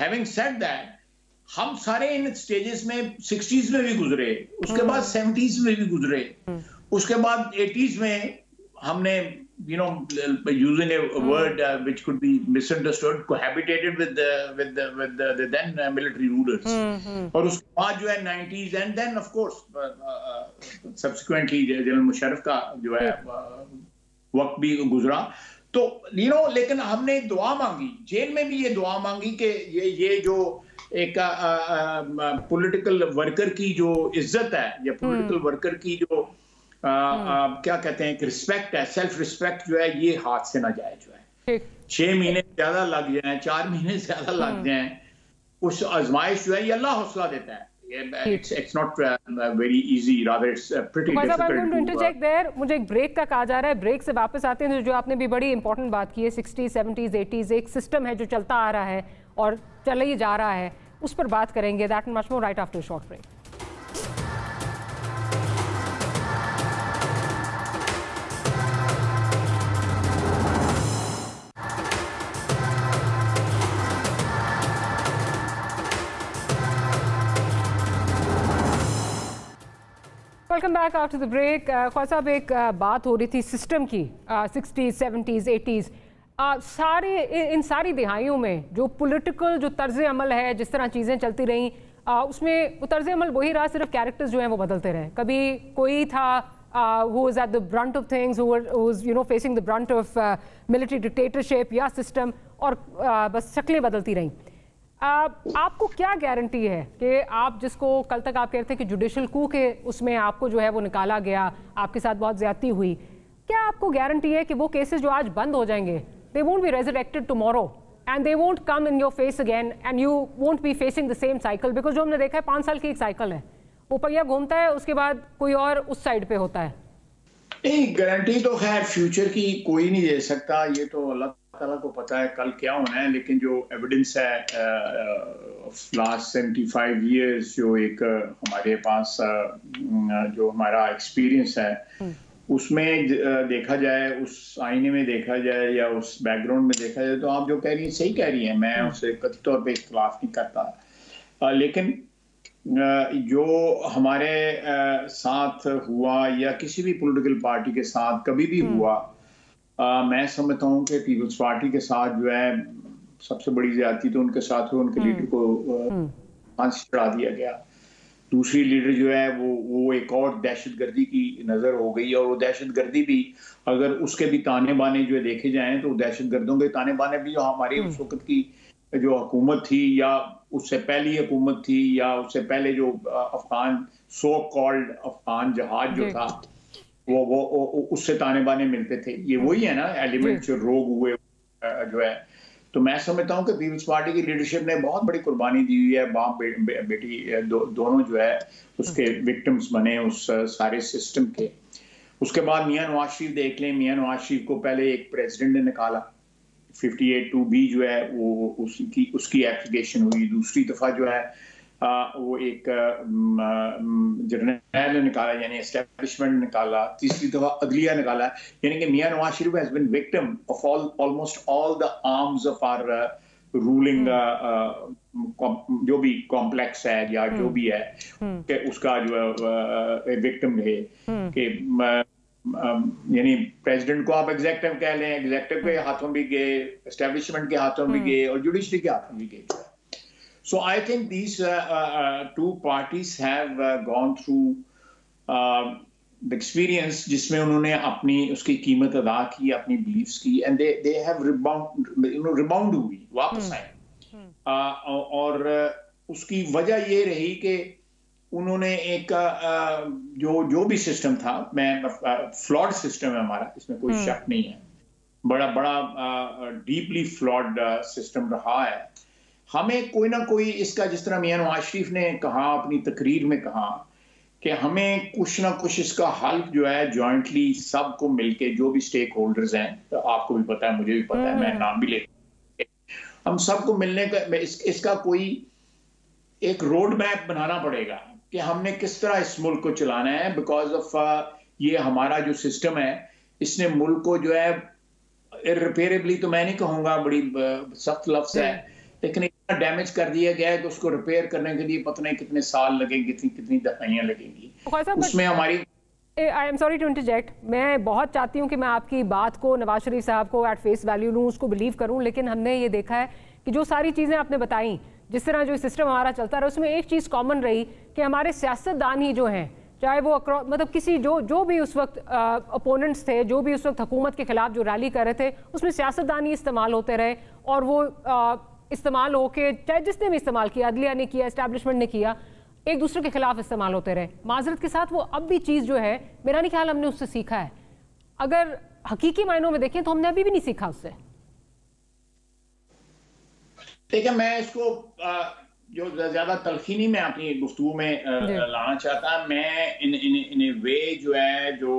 [SPEAKER 2] having said that, हम सारे इन स्टेजेस में 60s में भी गुजरे, उसके बाद 70s में भी गुजरे, उसके बाद 80s में हमने using a word which could be misunderstood, cohabitated with the then military rulers. और उसके बाद जो है 90s and then of course subsequently general Musharraf का जो है वक्त भी गुजरा। तो लेकिन हमने एक दुआ मांगी, जेल में भी ये दुआ मांगी कि ये जो एक पॉलिटिकल वर्कर की जो इज्जत है या पॉलिटिकल वर्कर की जो क्या कहते हैं कि रिस्पेक्ट है, सेल्फ रिस्पेक्ट जो है, ये हाथ से ना जाए जो है। 6 महीने ज्यादा लग जाए, 4 महीने ज्यादा लग जाए, उस आजमाइश जो है ये अल्लाह हौसला देता है। It's not very easy, rather it's pretty difficult.
[SPEAKER 1] I'm going to interject there. मुझे एक ब्रेक का कहा जा रहा है, ब्रेक से वापस आते हैं। जो आपने भी बड़ी इंपॉर्टेंट बात की है, 60s 70s 80s एक सिस्टम है जो चलता आ रहा है और चल ही जा रहा है, उस पर बात करेंगे। That and much more right after short break. Welcome back after the break. Khawaja sahab, एक बात हो रही थी सिस्टम की, 60s 70s 80s इन सारी दिहाइयों में जो पॉलिटिकल जो तर्ज अमल है, जिस तरह चीज़ें चलती रहीं, उसमें वो तर्ज अमल वही रहा, सिर्फ कैरेक्टर्स जो हैं वो बदलते रहे। कभी कोई था who was at the brunt of things, who was facing the brunt of military dictatorship या सिस्टम, और बस शक्लें बदलती रहीं। आपको क्या गारंटी है कि आप जिसको कल तक आप कहते थे कि जुडिशल कू के उसमें आपको जो है वो निकाला गया, आपके साथ बहुत ज्यादती हुई, क्या आपको गारंटी है कि वो केसेस जो आज बंद हो जाएंगे, they won't be resurrected tomorrow and they won't come in your face again and you won't be facing the same cycle? Because जो हमने देखा है 5 साल की एक साइकिल है, वो पहिया घूमता है, उसके बाद कोई और उस साइड पे होता है।
[SPEAKER 2] नहीं, गारंटी तो खैर फ्यूचर की कोई नहीं दे सकता, ये तो अल्लाह ताला को पता है कल क्या होना है। लेकिन जो एविडेंस है लास्ट 75 इयर्स, जो एक हमारे पास जो हमारा एक्सपीरियंस है, उसमें देखा जाए, उस आईने में देखा जाए या उस बैकग्राउंड में देखा जाए, तो आप जो कह रही हैं सही कह रही हैं, मैं उससे कथित तौर पे इख्तिलाफ नहीं करता। लेकिन जो हमारे साथ हुआ या किसी भी पॉलिटिकल पार्टी के साथ कभी भी हुआ, मैं समझता हूँ कि पीपल्स पार्टी के साथ जो है सबसे बड़ी ज्यादती तो उनके साथ हुई, उनके लीडर को फांसी चढ़ा दिया गया। दूसरी लीडर जो है वो एक और दहशतगर्दी की नजर हो गई, और वो दहशतगर्दी भी अगर उसके भी ताने बाने जो देखे जाएं तो दहशतगर्दों के ताने बाने भी जो हमारी उस वक्त की जो हुकूमत थी या उससे पहली हुकूमत थी या उससे पहले जो अफगान सो कॉल्ड अफगान जहाज जो था वो उससे ताने बाने मिलते थे। ये वही है ना एलिमेंट जो रोग हुए जो है। तो मैं समझता हूँ कि पीपल्स पार्टी की लीडरशिप ने बहुत बड़ी कुर्बानी दी हुई है, बाप बेटी दोनों जो है उसके विक्टिम्स बने उस सारे सिस्टम के। उसके बाद मियां नवाज शरीफ देख लें, मियां नवाज शरीफ को पहले एक प्रेसिडेंट ने निकाला, 58(2)B जो है वो उसकी एप्लीकेशन हुई। दूसरी दफा जो है वो एक जर्नल ने निकाला, यानी एस्टेब्लिशमेंट निकाला। तीसरी दफा अदलिया निकाला, यानी कि Mian Nawaz Sharif has been victim of almost all the arms of our ruling जो भी कॉम्प्लेक्स है या जो भी है कि उसका जो है विक्टिम रहे। कि यानी प्रेसिडेंट को आप एग्जेक्टिव कह लें, एग्जेक्टिव के हाथों भी गए, एस्टेब्लिशमेंट के हाथों भी गए और जुडिशरी के हाथों भी गए। So I think these two parties have gone through the experience जिसमें उन्होंने अपनी उसकी कीमत अदा की, अपनी beliefs की, and they have rebound हुई, वापस आए। और उसकी वजह ये रही कि उन्होंने एक जो भी सिस्टम था, फ्लॉड सिस्टम है हमारा, इसमें कोई शक नहीं है, बड़ा डीपली फ्लॉड सिस्टम रहा है। हमें कोई ना कोई इसका, जिस तरह मियां नवाज शरीफ ने कहा अपनी तकरीर में, कहा कि हमें कुछ ना कुछ इसका हल जो है जॉइंटली सबको मिलके, जो भी स्टेक होल्डर्स हैं, तो आपको भी पता है, मुझे भी पता है, मैं नाम भी ले, हम सबको मिलने का इसका कोई एक रोड मैप बनाना पड़ेगा कि हमने किस तरह इस मुल्क को चलाना है। बिकॉज ऑफ ये हमारा जो सिस्टम है, इसने मुल्क को जो है इररिपेयरेबली, तो मैं नहीं कहूंगा, बड़ी सख्त लफ्ज है, लेकिन इतना डैमेज कर दिया गया है कि उसको रिपेयर करने के लिए पता नहीं कितने साल लगेंगे, कितनी दहाइयां लगेंगी। उसमें हमारी
[SPEAKER 1] I am sorry to interject, मैं बहुत चाहती हूँ कि मैं आपकी बात को, नवाज शरीफ साहब को एट फेस वैल्यू लूँ, उसको बिलीव करूँ, लेकिन हमने ये देखा है कि जो सारी चीज़ें आपने बताई, जिस तरह जो सिस्टम हमारा चलता रहा, उसमें एक चीज़ कॉमन रही कि हमारे सियासतदान ही जो हैं, चाहे वो मतलब किसी जो भी उस वक्त अपोनेंट्स थे, जो भी उस वक्त हुकूमत के खिलाफ जो रैली कर रहे थे, उसमें सियासतदान ही इस्तेमाल होते रहे, और वो इस्तेमाल होके, चाहे जिसने भी इस्तेमाल किया, अदलिया ने किया, एस्टैब्लिशमेंट ने किया, एक दूसरे के खिलाफ इस्तेमाल होते रहे। माजरत के साथ वो अब भी चीज़ जो है, मेरा नहीं ख्याल हमने उससे सीखा है। अगर हकीकी मायनों में देखें तो हमने अभी भी नहीं सीखा उससे।
[SPEAKER 2] ठीक है, मैं इसको जो ज्यादा तलखीनी में अपनी गुफ्तगू में लाना चाहता, मैं इन ए वे जो है, जो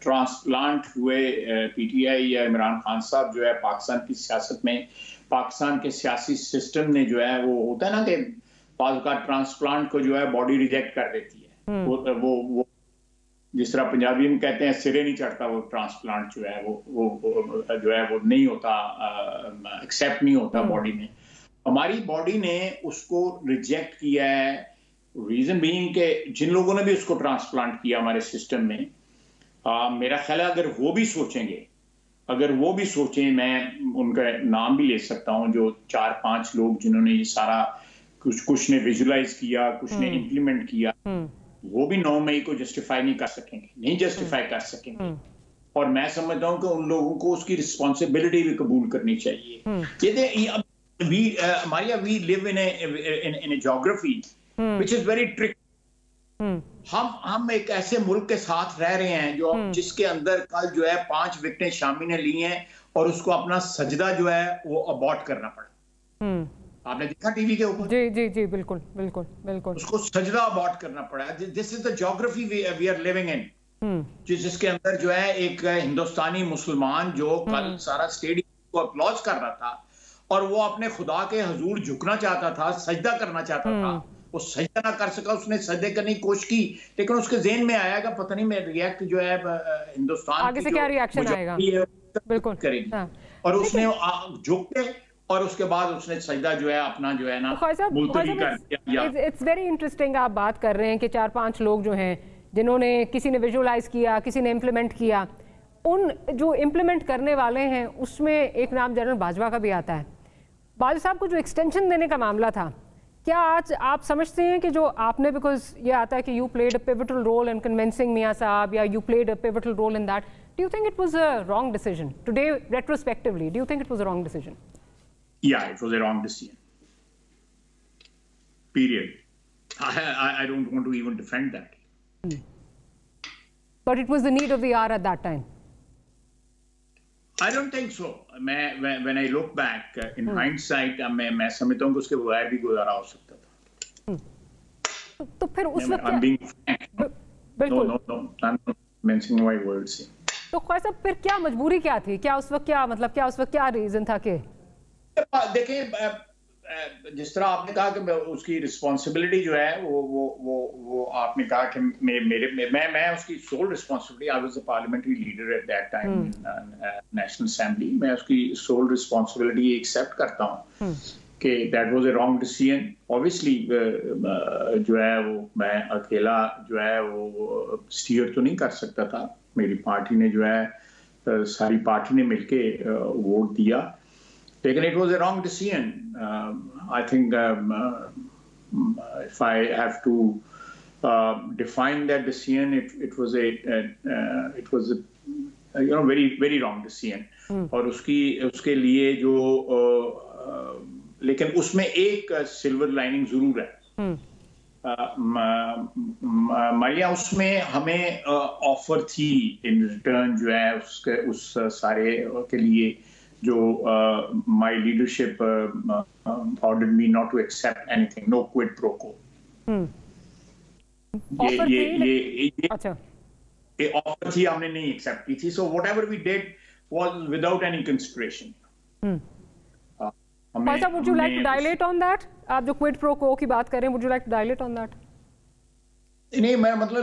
[SPEAKER 2] ट्रांसप्लांट हुए पीटीआई या इमरान खान साहब जो है पाकिस्तान की सियासत में, पाकिस्तान के सियासी सिस्टम ने जो है, वो होता है ना कि बाज़ का ट्रांसप्लांट को जो है बॉडी रिजेक्ट कर देती है, वो जिस तरह पंजाबी में कहते हैं सिरे नहीं चढ़ता, वो ट्रांसप्लांट जो है वो जो है वो नहीं होता, एक्सेप्ट नहीं होता बॉडी में। हमारी बॉडी ने उसको रिजेक्ट किया है, रीजन बीइंग के जिन लोगों ने भी उसको ट्रांसप्लांट किया हमारे सिस्टम में, मेरा ख्याल है अगर वो भी सोचें, मैं उनका नाम भी ले सकता हूं, जो 4-5 लोग जिन्होंने ये सारा कुछ ने विजुलाइज किया, कुछ ने इम्प्लीमेंट किया, वो भी 9 मई को जस्टिफाई नहीं कर सकेंगे। और मैं समझता हूं कि उन लोगों को उसकी रिस्पॉन्सिबिलिटी भी कबूल करनी चाहिए। We live in a geography which is very tricky. हम एक ऐसे मुल्क के साथ रह रहे हैं जो जिसके अंदर कल जो है 5 विकेटें शामी ने ली हैं, और उसको अपना सजदा जो है वो अबॉर्ट करना पड़ा। आपने देखा टीवी के ऊपर?
[SPEAKER 1] जी, बिल्कुल। उसको
[SPEAKER 2] सजदा अबॉर्ट करना पड़ा। This is the geography we are living in, जिसके अंदर जो है एक हिंदुस्तानी मुसलमान जो कल सारा स्टेडियम को अपलॉज कर रहा था, और वो अपने खुदा के हुजूर झुकना चाहता था, सजदा करना चाहता था, वो सजदा ना कर सका, उसने सजदे करने की कोशिश की, लेकिन उसके ज़हन में आया कि पता नहीं मैं रिएक्ट जो है हिंदुस्तान
[SPEAKER 1] आगे से क्या रिएक्शन आएगा, बिल्कुल
[SPEAKER 2] करेगी। और उसने झुक के, और उसके बाद उसने सजदा जो है अपना जो है ना मुलतवी कर दिया।
[SPEAKER 1] इट्स वेरी इंटरेस्टिंग, आप बात कर रहे हैं कि 4-5 लोग जो हैं, जिन्होंने, किसी ने विजुअलाइज किया, किसी ने इम्प्लीमेंट किया, उन जो इम्प्लीमेंट करने वाले हैं उसमें एक नाम जनरल बाजवा का भी आता है। बाजवा साहब को जो एक्सटेंशन देने का मामला था, क्या आज आप समझते हैं कि जो आपने, बिकॉज ये आता है कि you played a pivotal role in convincing Mian साहब, या you played a pivotal role in that, do you think it was a wrong decision today retrospectively? Do you think it was a wrong decision?
[SPEAKER 2] Yeah, it was a wrong decision. Period. I don't want to even defend that.
[SPEAKER 1] But it was the need of the hour at that time.
[SPEAKER 2] I don't think so. When I look back in hindsight, मैं समझता हूँ कि उसके बगैर भी गुजारा हो सकता था।
[SPEAKER 1] तो फिर उस वक्त
[SPEAKER 2] I'm being frank.
[SPEAKER 1] बिल्कुल।
[SPEAKER 2] No, I'm not mentioning my words.
[SPEAKER 1] तो ख्वाजा साहब, फिर क्या मजबूरी क्या थी? क्या उस वक्त क्या रीजन था कि
[SPEAKER 2] देखिए, जिस तरह आपने कहा कि उसकी रिस्पॉन्सिबिलिटी जो है वो आपने कहा कि मैं उसकी sole responsibility, I was a parliamentary leader at that time national assembly, मैं उसकी सोल रिस्पॉन्सिबिलिटी एक्सेप्ट करता हूँ कि that was a wrong decision. Obviously जो है वो मैं अकेला जो है वो स्टीयर तो नहीं कर सकता था, मेरी पार्टी ने जो है सारी पार्टी ने मिलके वोट दिया, लेकिन it was a wrong decision. I think if I have to define that decision, it was a very very wrong decision. और उसके लिए जो लेकिन उसमें एक सिल्वर लाइनिंग जरूर है। मारिया, उसमें हमें ऑफर थी इन रिटर्न जो है उसके उस सारे के लिए जो my leadership ordered me not to accept anything, no quid pro quo. ये
[SPEAKER 1] अच्छा,
[SPEAKER 2] ये ऑफर थी, हमने नहीं एक्सेप्ट की थी। So whatever we did was without any consideration.
[SPEAKER 1] Would you like to dilate on that? आप जो क्विड प्रो को की बात करें, would you like to dilate on that?
[SPEAKER 2] नहीं, मैं मतलब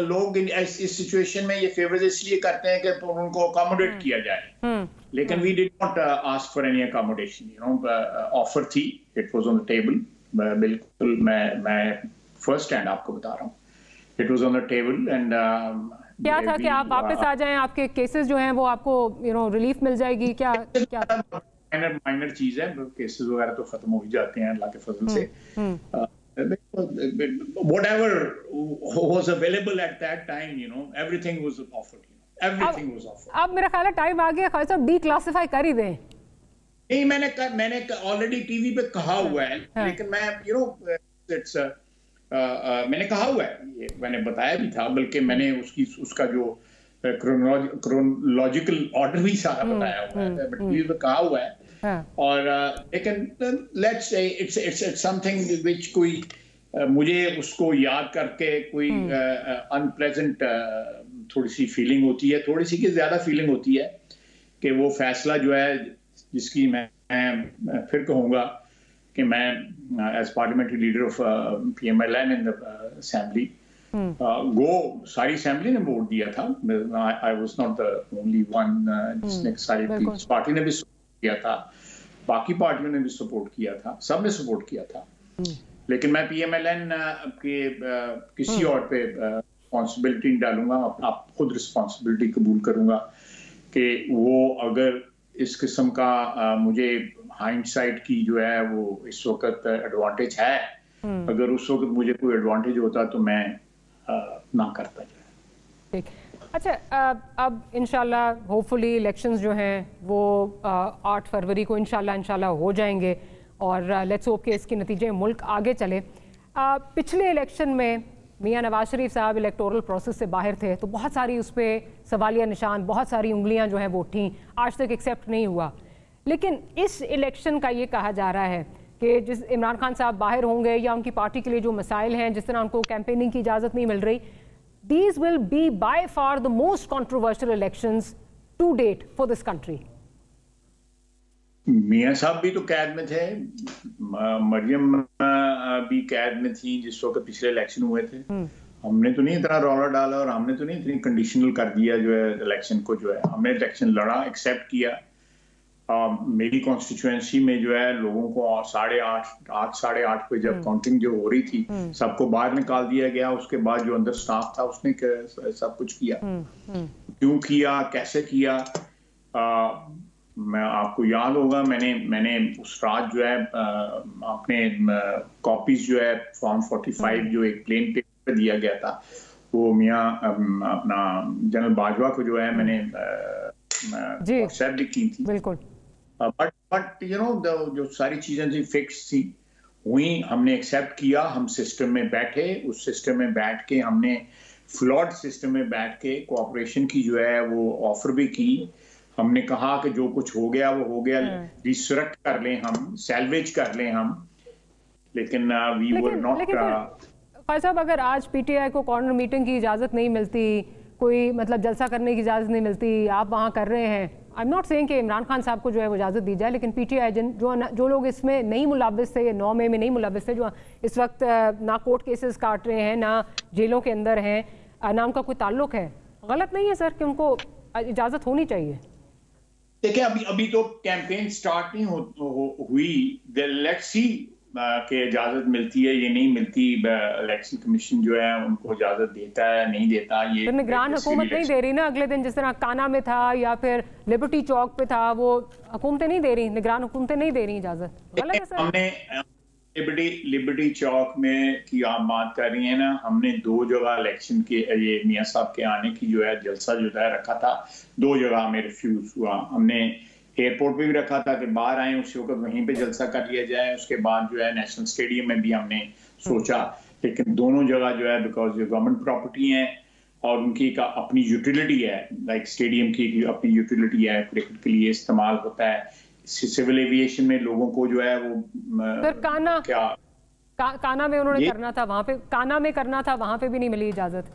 [SPEAKER 2] लोग इस सिचुएशन में ये फेवर्स इसलिए करते हैं कि उनको अकोमोडेट किया जाए, लेकिन we did not ask for any accommodation. You know, offer थी, it was on the table. बिल्कुल, मैं फर्स्ट हैंड आपको बता रहा हूँ, it was on the table. And
[SPEAKER 1] क्या था कि आप वापस आ जाएं, आपके केसेस जो हैं वो आपको रिलीफ मिल जाएगी? क्या
[SPEAKER 2] माइनर चीज है, केसेस वगैरह तो खत्म हो ही जाते हैं अल्लाह के फजल से। Whatever was available at that time, everything was offered. Everything was offered.
[SPEAKER 1] अब मेरा ख्याल है टाइम आ गया खालिद साहब, डीक्लासिफाई कर ही दें।
[SPEAKER 2] नहीं, मैंने ऑलरेडी टीवी पे कहा हुआ है, लेकिन मैं इट्स मैंने कहा हुआ है, ये मैंने बताया भी था, बल्कि मैंने उसका जो क्रोनोलॉजिकल ऑर्डर भी सारा बताया हुआ है, बट टीवी पे कहा हुआ है। और लेकिन let's say it's something which कोई मुझे उसको याद करके कोई अनप्लेजेंट थोड़ी सी फीलिंग होती है, थोड़ी सी की ज्यादा फीलिंग होती है कि वो फैसला जो है जिसकी मैं फिर कहूँगा कि मैं as parliamentary leader of PMLN in the assembly, गो सारी असेंबली ने वोट दिया था। I was not the only one जिसने, सारी पार्टी ने भी किया था, बाकी पार्टियों ने भी सपोर्ट किया था, सब ने सपोर्ट किया था। लेकिन मैं PMLN के किसी और पे रिस्पॉन्सिबिलिटी डालूंगा, आप खुद रिस्पॉन्सिबिलिटी कबूल करूंगा कि वो अगर इस किस्म का मुझे हाइंडसाइट की जो है वो इस वक्त एडवांटेज है, अगर उस वक्त मुझे कोई एडवांटेज होता तो मैं ना करता जाए।
[SPEAKER 1] ठीक, अच्छा, अब इंशाल्लाह होपफुली इलेक्शंस जो हैं वो 8 फरवरी को इंशाल्लाह हो जाएंगे, और लेट्स होप कि इसके नतीजे मुल्क आगे चले। पिछले इलेक्शन में मियां नवाज शरीफ साहब इलेक्टोरल प्रोसेस से बाहर थे, तो बहुत सारी उस पर सवालिया निशान, बहुत सारी उंगलियां जो हैं वो उठीं, आज तक एक्सेप्ट नहीं हुआ। लेकिन इस इलेक्शन का ये कहा जा रहा है कि जिस इमरान खान साहब बाहर होंगे या उनकी पार्टी के लिए जो मसाइल हैं, जिस तरह उनको कैंपेनिंग की इजाज़त नहीं मिल रही, these will be by far the most controversial elections to date for this country.
[SPEAKER 2] मियां साहब भी तो कैद में थे, मरियम भी कैद में थी जिस वक्त पिछले इलेक्शन हुए थे। हमने तो नहीं इतना रौला डाला और हमने तो नहीं इतनी कंडीशनल कर दिया जो है इलेक्शन को, जो है हमने इलेक्शन लड़ा, एक्सेप्ट किया। मेरी कॉन्स्टिट्यूएंसी में जो है लोगों को 8:30 पे जब काउंटिंग जो हो रही थी, सबको बाहर निकाल दिया गया। उसके बाद जो अंदर स्टाफ था उसने सब कुछ किया। क्यों किया, कैसे किया, मैं आपको याद होगा मैंने उस रात जो है अपने कॉपीज जो है फॉर्म 45 जो एक प्लेन पेपर पे दिया गया था, वो मियाँ अपना जनरल बाजवा को जो है मैंने व्हाट्सएप भी की थी।
[SPEAKER 1] बिल्कुल।
[SPEAKER 2] बट जो सारी चीजें थी फिक्स थी, वही हमने एक्सेप्ट किया। हम सिस्टम में बैठे, उस सिस्टम में बैठ के हमने फ्लॉड सिस्टम में बैठ के कोऑपरेशन की जो है वो ऑफर भी की। हमने कहा कि जो कुछ हो गया वो हो गया, रिसरेक्ट कर लें हम, सैल्वेज कर लें हम, लेकिन वी वर नॉट।
[SPEAKER 1] खालिद साहब, अगर आज PTI को कॉर्नर मीटिंग की इजाज़त नहीं मिलती, कोई मतलब जलसा करने की इजाज़त नहीं मिलती, आप वहाँ कर रहे हैं, आई एम नॉट सेइंग कि इमरान खान साहब को जो है वो इजाज़त दी जाए, लेकिन PTI जो लोग इसमें नहीं मुलव्वस थे, 9 मई में नहीं मुलव्वस थे, जो इस वक्त ना कोर्ट केसेस काट रहे हैं, ना जेलों के अंदर हैं, ना उनका कोई ताल्लुक है, गलत नहीं है सर कि उनको इजाज़त होनी चाहिए?
[SPEAKER 2] देखिए, अभी तो कैंपेन स्टार्ट नहीं हुई, लेट्स सी के इजाजत मिलती है, ये नहीं मिलती। इलेक्शन कमीशन जो है उनको इजाजत देता है, नहीं देता, ये
[SPEAKER 1] तो निगरान हुकूमत नहीं दे रही ना। अगले दिन जिस तरह काना में था या फिर लिबर्टी चौक पे था, वो हुकूमतें नहीं दे रही, निगरान हुकूमतें नहीं दे रही इजाजत। गलत है सर। हमने
[SPEAKER 2] लिबर्टी चौक में की आप बात कर रही है ना, हमने 2 जगह इलेक्शन के ये मियां साहब के आने की जो है जलसा जो है रखा था, 2 जगह हमें रिफ्यूज हुआ। हमने एयरपोर्ट पे भी रखा था कि बाहर आए, उसी वक्त वहीं पे जलसा कर लिया जाए। उसके बाद जो है नेशनल स्टेडियम में भी हमने सोचा, लेकिन दोनों जगह जो है बिकॉज ये गवर्नमेंट प्रॉपर्टी है और उनकी का अपनी यूटिलिटी है, लाइक स्टेडियम की अपनी यूटिलिटी है, क्रिकेट के लिए इस्तेमाल होता है। सिविल एविएशन में लोगों को जो है वो
[SPEAKER 1] काना में उन्होंने करना था, वहां पे काना में करना था, वहां पे भी नहीं मिली इजाजत।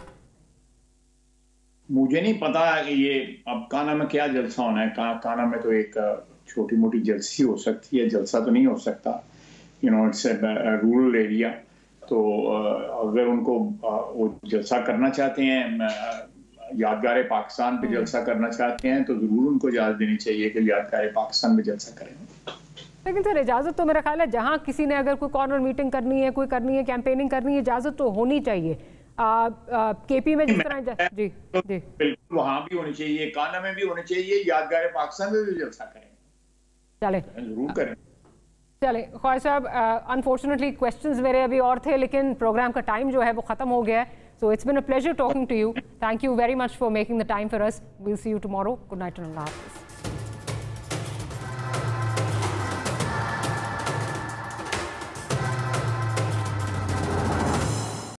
[SPEAKER 2] मुझे नहीं पता ये अब काना में क्या जलसा होना है। काना में तो एक छोटी मोटी जलसी हो सकती है, जलसा तो नहीं हो सकता। इट्स रूरल एरिया, तो अगर उनको वो जलसा करना चाहते हैं, यादगार पाकिस्तान पे जलसा करना चाहते हैं, तो जरूर उनको इजाजत देनी चाहिए कि यादगार पाकिस्तान में जलसा करें।
[SPEAKER 1] लेकिन सर इजाजत तो मेरा ख्याल है जहां किसी ने अगर कोई कॉर्नर मीटिंग करनी है, कोई करनी है, कैंपेनिंग करनी है, इजाजत तो होनी चाहिए। केपी में जिस तरह जी
[SPEAKER 2] बिल्कुल वहां भी होनी चाहिए, काना में भी होनी चाहिए, यादगार पाकिस्तान में भी जलसा करें,
[SPEAKER 1] चले
[SPEAKER 2] जरूर करें।
[SPEAKER 1] चले ख्वाजा साहब, अनफॉर्चुनेटली क्वेश्चंस मेरे अभी और थे, लेकिन प्रोग्राम का टाइम जो है वो खत्म हो गया है। So it's been a pleasure talking to you. Thank you very much for making the time for us. We'll see you tomorrow. Good night and अल्लाह हाफिज़।